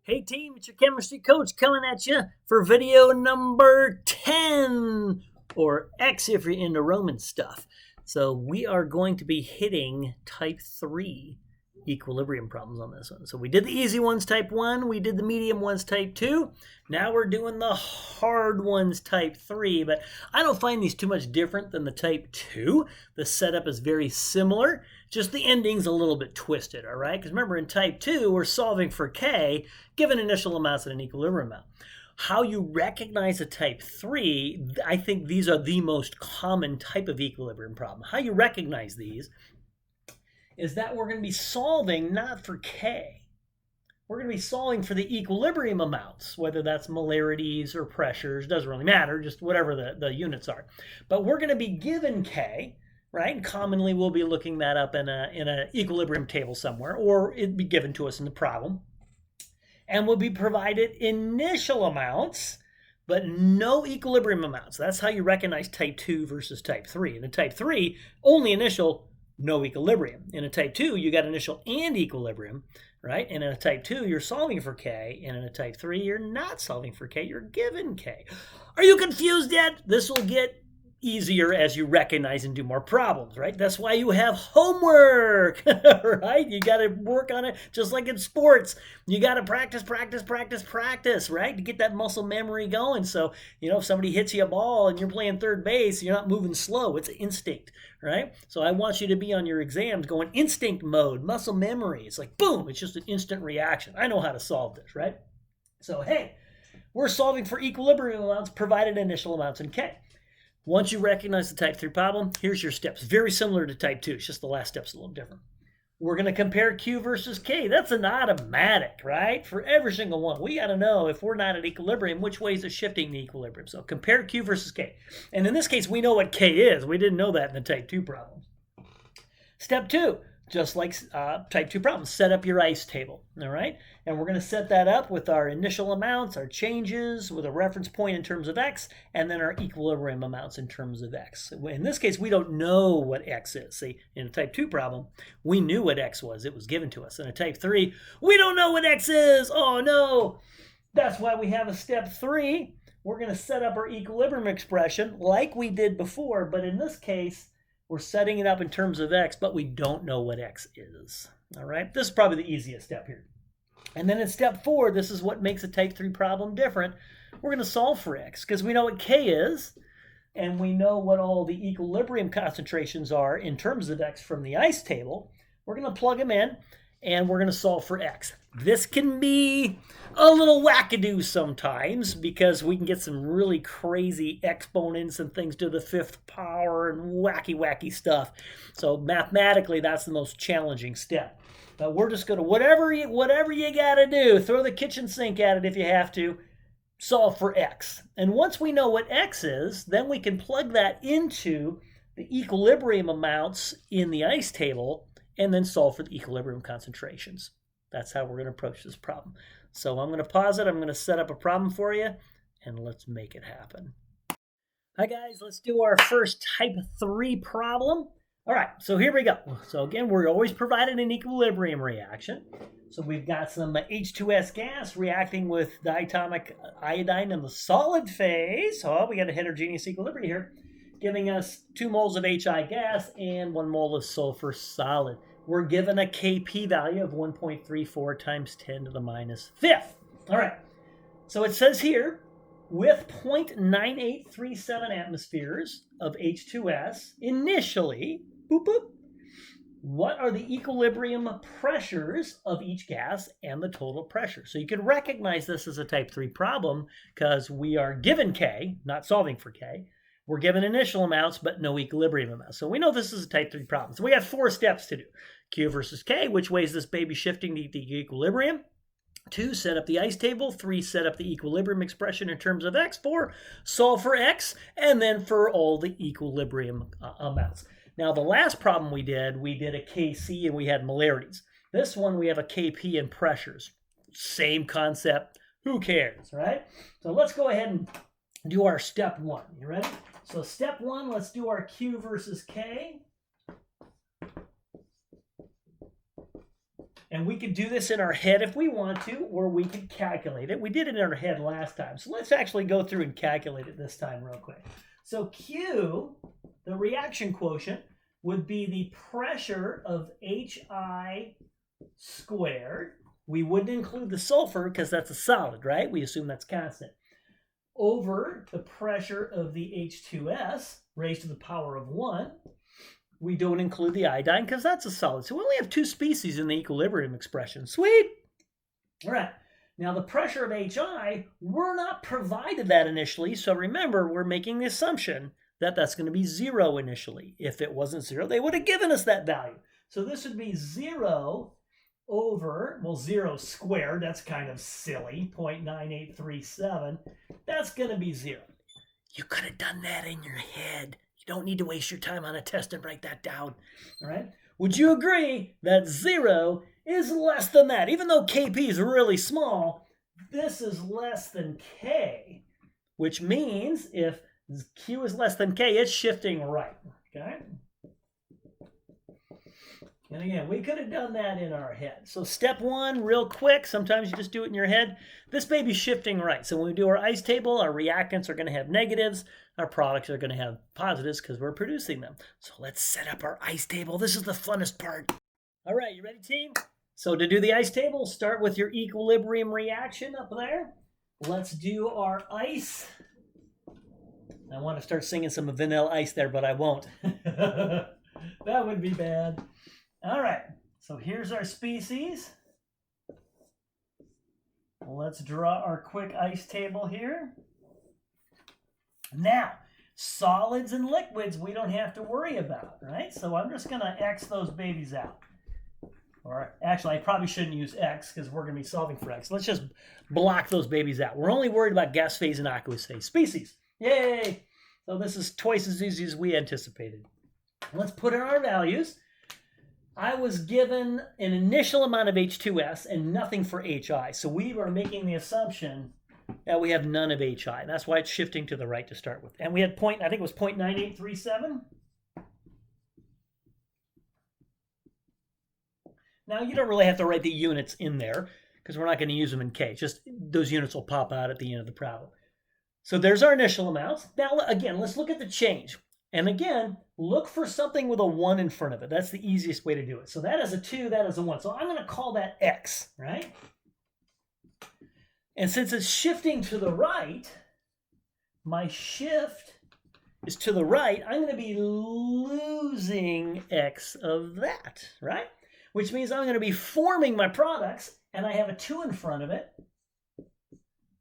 Hey team, it's your chemistry coach coming at you for video number 10, or X if you're into Roman stuff. So we are going to be hitting type 3 equilibrium problems on this one. So we did the easy ones, type 1, we did the medium ones, type 2. Now we're doing the hard ones, type 3, but I don't find these too much different than the type 2. The setup is very similar, just the ending's a little bit twisted, all right? Because remember, in type 2, we're solving for K, given initial amounts and an equilibrium amount. How you recognize a type 3, I think these are the most common type of equilibrium problem. How you recognize these is that we're going to be solving not for K. We're going to be solving for the equilibrium amounts, whether that's molarities or pressures, doesn't really matter, just whatever the units are. But we're going to be given K, right? And commonly we'll be looking that up in an equilibrium table somewhere, or it'd be given to us in the problem. And we'll be provided initial amounts, but no equilibrium amounts. That's how you recognize type 2 versus type 3. In a type 3, only initial, no equilibrium. In a type 2, you got initial and equilibrium, right? And in a type 2, you're solving for K. And in a type 3, you're not solving for K. You're given K. Are you confused yet? This will get easier as you recognize and do more problems, right? That's why you have homework, right? You got to work on it just like in sports. You got to practice, right? To get that muscle memory going. So, if somebody hits you a ball and you're playing third base, you're not moving slow. It's instinct, right? So I want you to be on your exams going instinct mode, muscle memory. It's like, boom, it's just an instant reaction. I know how to solve this, right? So, hey, we're solving for equilibrium amounts provided initial amounts in K. Once you recognize the type 3 problem, here's your steps. Very similar to type 2. It's just the last step's a little different. We're going to compare Q versus K. That's an automatic, right? For every single one. We got to know if we're not at equilibrium, which way is it shifting the equilibrium. So compare Q versus K. And in this case, we know what K is. We didn't know that in the type 2 problem. Step 2. Just like type 2 problems, set up your ICE table, all right? And we're going to set that up with our initial amounts, our changes, with a reference point in terms of X, and then our equilibrium amounts in terms of X. In this case, we don't know what X is. See, in a type 2 problem, we knew what X was. It was given to us. In a type 3, we don't know what X is. Oh, no. That's why we have a step 3. We're going to set up our equilibrium expression like we did before, but in this case, we're setting it up in terms of X, but we don't know what X is. All right, this is probably the easiest step here. And then in step 4, this is what makes a type 3 problem different. We're going to solve for X because we know what K is, and we know what all the equilibrium concentrations are in terms of X from the ICE table. We're going to plug them in, and we're going to solve for X. This can be a little wackadoo sometimes because we can get some really crazy exponents and things to the 5th power and wacky stuff. So mathematically, that's the most challenging step. But we're just going to, whatever you got to do, throw the kitchen sink at it if you have to, solve for X. And once we know what X is, then we can plug that into the equilibrium amounts in the ICE table and then solve for the equilibrium concentrations. That's how we're going to approach this problem. So I'm going to pause it. I'm going to set up a problem for you, and let's make it happen. Hi, guys. Let's do our first type 3 problem. All right, so here we go. So again, we're always provided an equilibrium reaction. So we've got some H2S gas reacting with diatomic iodine in the solid phase. Oh, we got a heterogeneous equilibrium here, giving us 2 moles of HI gas and 1 mole of sulfur solid. We're given a Kp value of 1.34 times 10 to the minus 5th. All right, so it says here, with 0.9837 atmospheres of H2S initially, boop, boop, what are the equilibrium pressures of each gas and the total pressure? So you can recognize this as a type 3 problem because we are given K, not solving for K. We're given initial amounts, but no equilibrium amounts. So we know this is a type 3 problem. So we got 4 steps to do. Q versus K, which way is this baby shifting the equilibrium? 2, set up the ICE table. 3, set up the equilibrium expression in terms of X. 4, solve for X, and then for all the equilibrium amounts. Now, the last problem we did a Kc and we had molarities. This one, we have a Kp and pressures. Same concept. Who cares, right? So let's go ahead and do our step 1. You ready? So step 1, let's do our Q versus K. And we could do this in our head if we want to, or we could calculate it. We did it in our head last time. So let's actually go through and calculate it this time real quick. So Q, the reaction quotient, would be the pressure of HI squared. We wouldn't include the sulfur because that's a solid, right? We assume that's constant. Over the pressure of the H2S raised to the power of 1. We don't include the iodine because that's a solid. So we only have 2 species in the equilibrium expression. Sweet. All right. Now the pressure of HI, we're not provided that initially. So remember, we're making the assumption that that's going to be 0 initially. If it wasn't 0, they would have given us that value. So this would be 0 over, well, 0 squared. That's kind of silly, 0.9837. That's going to be 0. You could have done that in your head. You don't need to waste your time on a test and write that down. All right? Would you agree that 0 is less than that? Even though Kp is really small, this is less than K, which means if Q is less than K, it's shifting right. Okay? And again, we could have done that in our head. So step 1, real quick, sometimes you just do it in your head. This baby's shifting right. So when we do our ice table, our reactants are going to have negatives. Our products are going to have positives because we're producing them. So let's set up our ice table. This is the funnest part. All right, you ready, team? So to do the ice table, start with your equilibrium reaction up there. Let's do our ice. I want to start singing some Vanilla Ice there, but I won't. That would be bad. All right, so here's our species. Let's draw our quick ice table here. Now, solids and liquids we don't have to worry about, right? So I'm just going to X those babies out. Or actually, I probably shouldn't use X because we're going to be solving for X. Let's just block those babies out. We're only worried about gas phase and aqueous phase. Species. Yay! So this is twice as easy as we anticipated. Let's put in our values. I was given an initial amount of H2S and nothing for HI. So we are making the assumption that we have none of HI. That's why it's shifting to the right to start with. And we had I think it was 0.9837. Now you don't really have to write the units in there because we're not going to use them in K. Just those units will pop out at the end of the problem. So there's our initial amounts. Now again, let's look at the change. And again, look for something with a 1 in front of it. That's the easiest way to do it. So that is a 2, that is a 1. So I'm going to call that X, right? And since it's shifting to the right, my shift is to the right. I'm going to be losing X of that, right? Which means I'm going to be forming my products, and I have a 2 in front of it.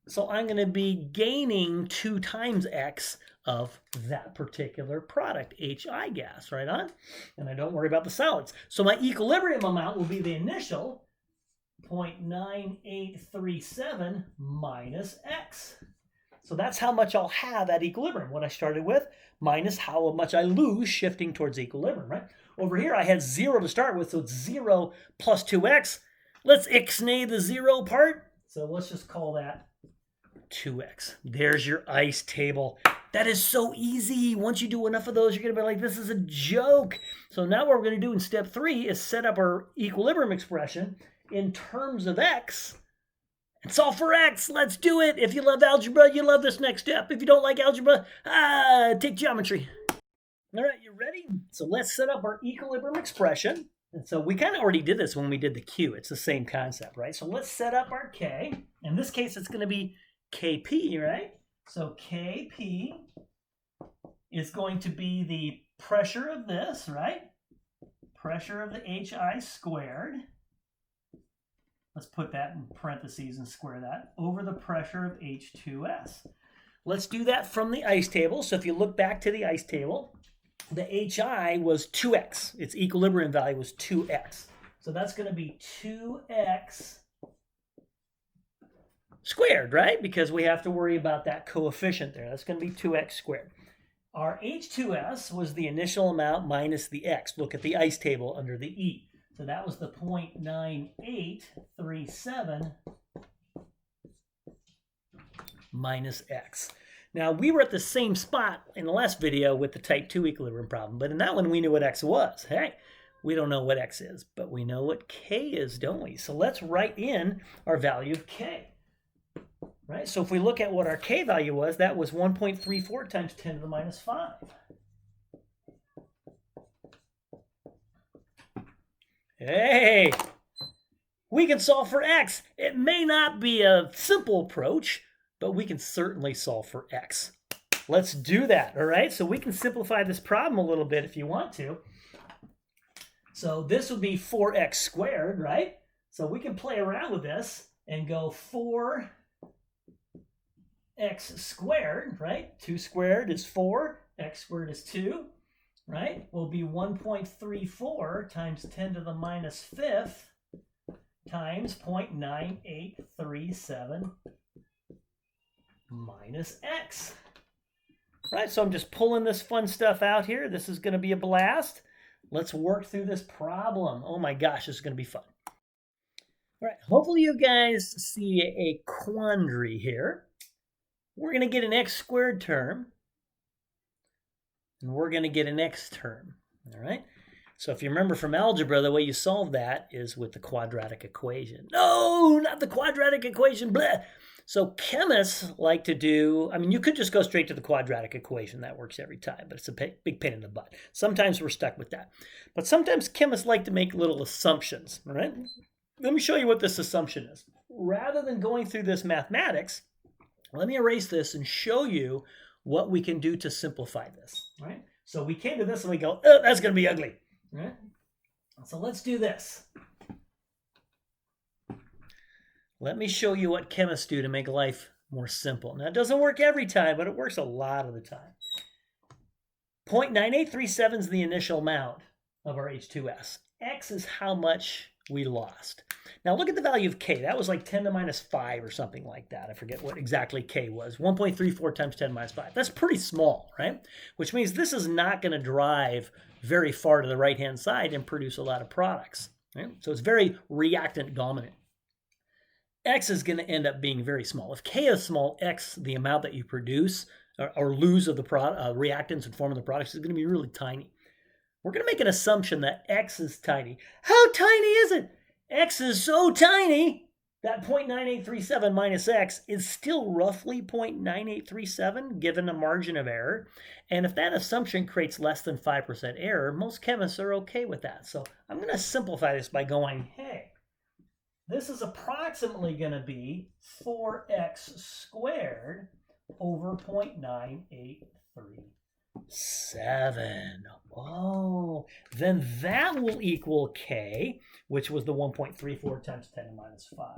So I'm going to be gaining 2 times X of that particular product, HI gas, right on? And I don't worry about the solids. So my equilibrium amount will be the initial 0.9837 minus X. So that's how much I'll have at equilibrium, what I started with, minus how much I lose shifting towards equilibrium, right? Over here, I had 0 to start with, so it's 0 plus 2X. Let's ixnay the 0 part. So let's just call that 2X. There's your ice table. That is so easy. Once you do enough of those, you're going to be like, this is a joke. So now what we're going to do in step 3 is set up our equilibrium expression in terms of X and solve for X. Let's do it. If you love algebra, you love this next step. If you don't like algebra, take geometry. All right, you ready? So let's set up our equilibrium expression. And so we kind of already did this when we did the Q. It's the same concept, right? So let's set up our K. In this case, it's going to be Kp, right? So Kp is going to be the pressure of this, right? Pressure of the HI squared. Let's put that in parentheses and square that over the pressure of H2S. Let's do that from the ice table. So if you look back to the ice table, the HI was 2X. Its equilibrium value was 2X. So that's going to be 2X squared, right? Because we have to worry about that coefficient there. That's going to be 2X squared. Our H2S was the initial amount minus the X. Look at the ice table under the E. So that was the 0.9837 minus X. Now, we were at the same spot in the last video with the type 2 equilibrium problem, but in that one, we knew what X was. Hey, We don't know what x is, but we know what k is, don't we? So let's write in our value of k. Right? So if we look at what our k value was, that was 1.34 times 10 to the minus 5. Hey, we can solve for x. It may not be a simple approach, but we can certainly solve for x. Let's do that, all right? So we can simplify this problem a little bit if you want to. So this would be 4x squared, right? So we can play around with this and go 4x squared, right? 2 squared is 4, x squared is 2, right? Will be 1.34 times 10 to the minus 5th times 0.9837 minus x. Right, so I'm just pulling this fun stuff out here. This is going to be a blast. Let's work through this problem. Oh my gosh, this is going to be fun. All right, hopefully you guys see a quandary here. We're going to get an x squared term, and we're going to get an x term. All right, so if you remember from algebra, the way you solve that is with the quadratic equation. No, not the quadratic equation, blah. So chemists like to do, I mean, you could just go straight to the quadratic equation. That works every time, but it's a big pain in the butt. Sometimes we're stuck with that. But sometimes chemists like to make little assumptions, all right? Let me show you what this assumption is. Rather than going through this mathematics, let me erase this and show you what we can do to simplify this, all right? So we came to this and we go, oh, that's going to be ugly, all right? So let's do this. Let me show you what chemists do to make life more simple. Now, it doesn't work every time, but it works a lot of the time. 0.9837 is the initial amount of our H2S. X is how much we lost. Now, look at the value of K. That was like 10 to the minus 5 or something like that. I forget what exactly K was. 1.34 times 10 to the minus 5. That's pretty small, right? Which means this is not going to drive very far to the right-hand side and produce a lot of products, right? So it's very reactant dominant. X is going to end up being very small. If K is small, X, the amount that you produce or lose of the reactants and forming the products, is going to be really tiny. We're going to make an assumption that X is tiny. How tiny is it? X is so tiny that 0.9837 minus X is still roughly 0.9837 given a margin of error. And if that assumption creates less than 5% error, most chemists are okay with that. So I'm going to simplify this by going, hey, this is approximately going to be 4x squared over 0.9837. Oh, then that will equal K, which was the 1.34 times 10 to the minus 5.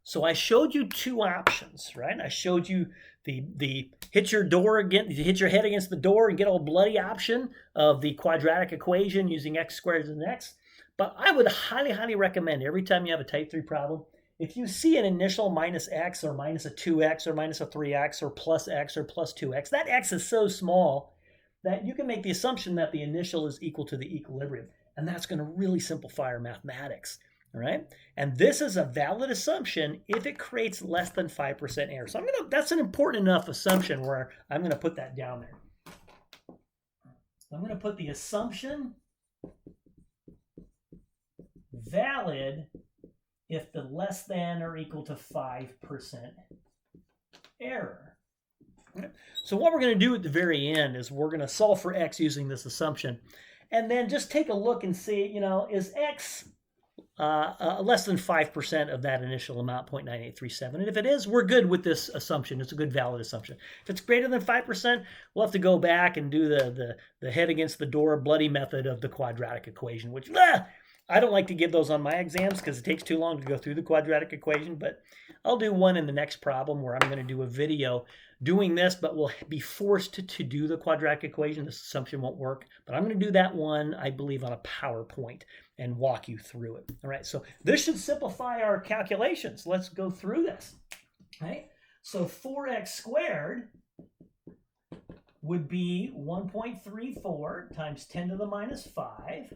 So I showed you two options, right? I showed you the hit your head against the door and get all bloody option of the quadratic equation using x squared as an x. But I would highly, highly recommend every time you have a type 3 problem, if you see an initial minus x or minus a 2x or minus a 3x or plus x or plus 2x, that x is so small that you can make the assumption that the initial is equal to the equilibrium. And that's going to really simplify our mathematics. All right, and this is a valid assumption if it creates less than 5% error. So that's an important enough assumption where I'm going to put that down there. I'm going to put the assumption valid if the less than or equal to 5% error. Okay. So what we're going to do at the very end is we're going to solve for x using this assumption, and then just take a look and see, is x less than 5% of that initial amount, 0.9837. And if it is, we're good with this assumption. It's a good valid assumption. If it's greater than 5%, we'll have to go back and do the head against the door bloody method of the quadratic equation, which I don't like to give those on my exams because it takes too long to go through the quadratic equation, but I'll do one in the next problem where I'm going to do a video doing this, but we'll be forced to do the quadratic equation. This assumption won't work, but I'm going to do that one, I believe, on a PowerPoint and walk you through it. All right, so this should simplify our calculations. Let's go through this. All right, so 4x squared would be 1.34 times 10 to the minus 5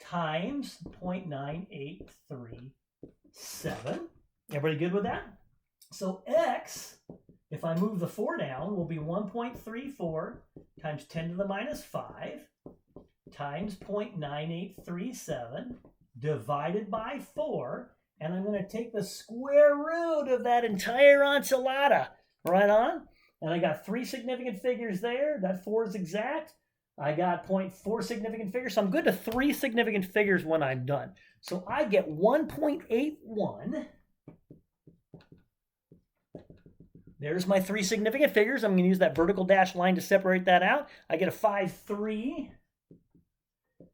times 0.9837. Everybody good with that? So x if I move the 4 down, will be 1.34 times 10 to the minus 5 times 0.9837 divided by 4. And I'm going to take the square root of that entire enchilada. Right on. And I got 3 significant figures there. That 4 is exact. I got 0.4 significant figures. So I'm good to 3 significant figures when I'm done. So I get 1.81. There's my 3 significant figures. I'm going to use that vertical dashed line to separate that out. I get a 5.3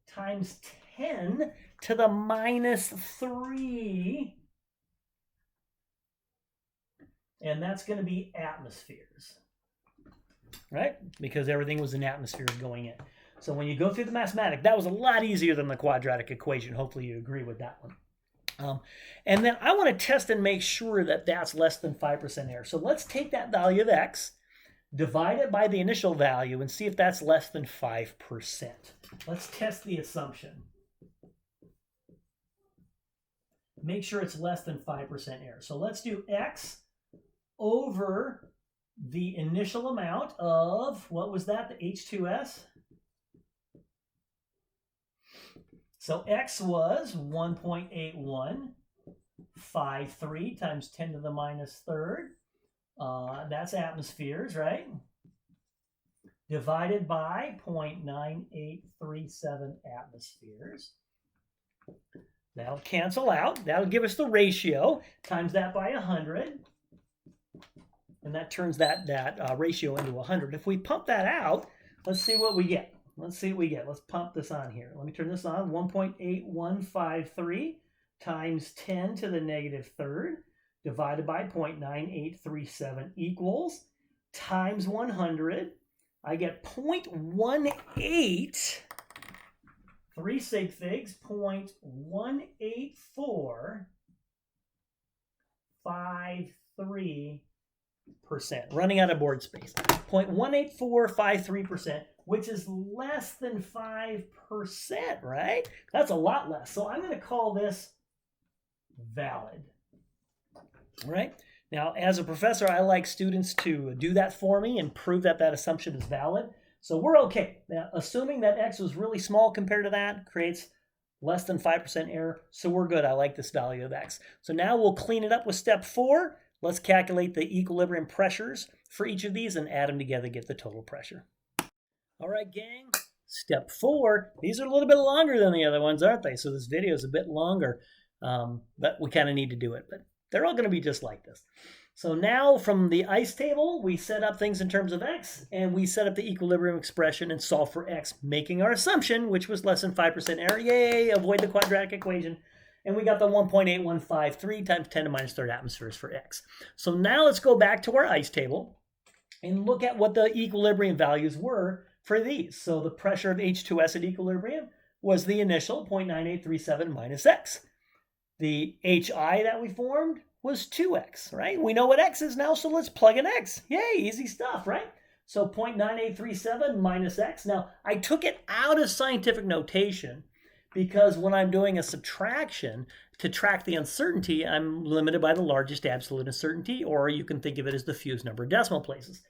times 10 to the minus 3. And that's going to be atmospheres, right? Because everything was in atmospheres going in. So when you go through the mathematics, that was a lot easier than the quadratic equation. Hopefully you agree with that one. And then I want to test and make sure that that's less than 5% error. So let's take that value of x, divide it by the initial value, and see if that's less than 5%. Let's test the assumption. Make sure it's less than 5% error. So let's do x over the initial amount of, what was that, the H2S? So x was 1.8153 times 10 to the minus 3rd. That's atmospheres, right? Divided by 0.9837 atmospheres. That'll cancel out. That'll give us the ratio. Times that by 100. And that turns that ratio into 100. If we pump that out, let's see what we get. Let's see what we get. Let's pump this on here. Let me turn this on. 1.8153 times 10 to the negative 3rd divided by 0.9837 equals times 100. I get 0.18, 3 sig figs, 0.18453%. Running out of board space. 0.18453%, which is less than 5%, right? That's a lot less. So I'm going to call this valid. All right. Now, as a professor, I like students to do that for me and prove that that assumption is valid. So we're okay. Now, assuming that x was really small compared to that creates less than 5% error. So we're good. I like this value of x. So now we'll clean it up with step 4. Let's calculate the equilibrium pressures for each of these and add them together to get the total pressure. All right, gang. Step 4. These are a little bit longer than the other ones, aren't they? So this video is a bit longer, but we kind of need to do it. But they're all going to be just like this. So now from the ICE table, we set up things in terms of x, and we set up the equilibrium expression and solve for x, making our assumption, which was less than 5% error. Yay, avoid the quadratic equation. And we got the 1.8153 times 10 to the minus 3rd atmospheres for x. So now let's go back to our ICE table and look at what the equilibrium values were for these. So the pressure of H2S at equilibrium was the initial 0.9837 minus x. The HI that we formed was 2x, right? We know what x is now, so let's plug in x. Yay, easy stuff, right? So 0.9837 minus x. Now, I took it out of scientific notation because when I'm doing a subtraction, to track the uncertainty, I'm limited by the largest absolute uncertainty, or you can think of it as the fewest number of decimal places.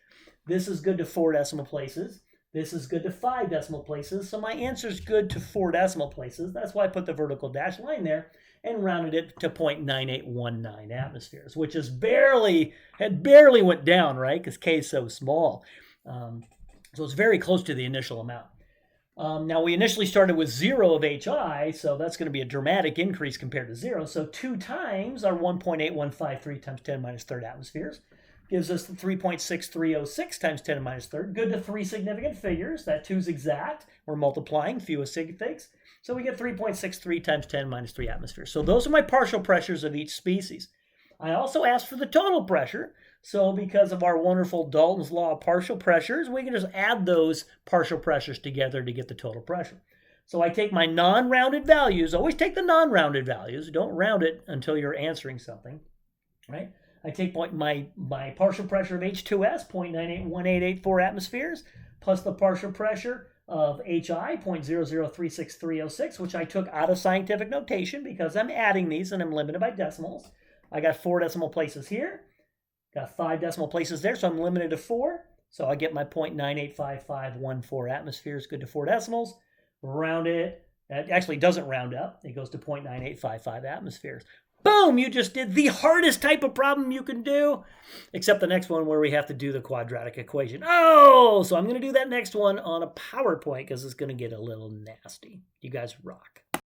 This is good to 4 decimal places. This is good to 5 decimal places. So my answer is good to 4 decimal places. That's why I put the vertical dashed line there and rounded it to 0.9819 atmospheres, which is barely went down, right? Because K is so small. So it's very close to the initial amount. Now, we initially started with 0 of HI, so that's going to be a dramatic increase compared to 0. So 2 times our 1.8153 times 10 minus 3rd atmospheres gives us the 3.6306 times 10 minus 3rd. Good to 3 significant figures. That 2 is exact. We're multiplying, fewest sig figs. So we get 3.63 times 10 minus 3 atmospheres. So those are my partial pressures of each species. I also asked for the total pressure. So because of our wonderful Dalton's law of partial pressures, we can just add those partial pressures together to get the total pressure. So I take my non-rounded values. Always take the non-rounded values. Don't round it until you're answering something, right? I take my partial pressure of H2S, 0.981884 atmospheres, plus the partial pressure of HI, 0.0036306, which I took out of scientific notation because I'm adding these and I'm limited by decimals. I got 4 decimal places here. Got 5 decimal places there, so I'm limited to 4. So I get my 0.985514 atmospheres, good to 4 decimals. Round it. That actually doesn't round up. It goes to 0.9855 atmospheres. Boom! You just did the hardest type of problem you can do, except the next one where we have to do the quadratic equation. Oh, so I'm going to do that next one on a PowerPoint because it's going to get a little nasty. You guys rock.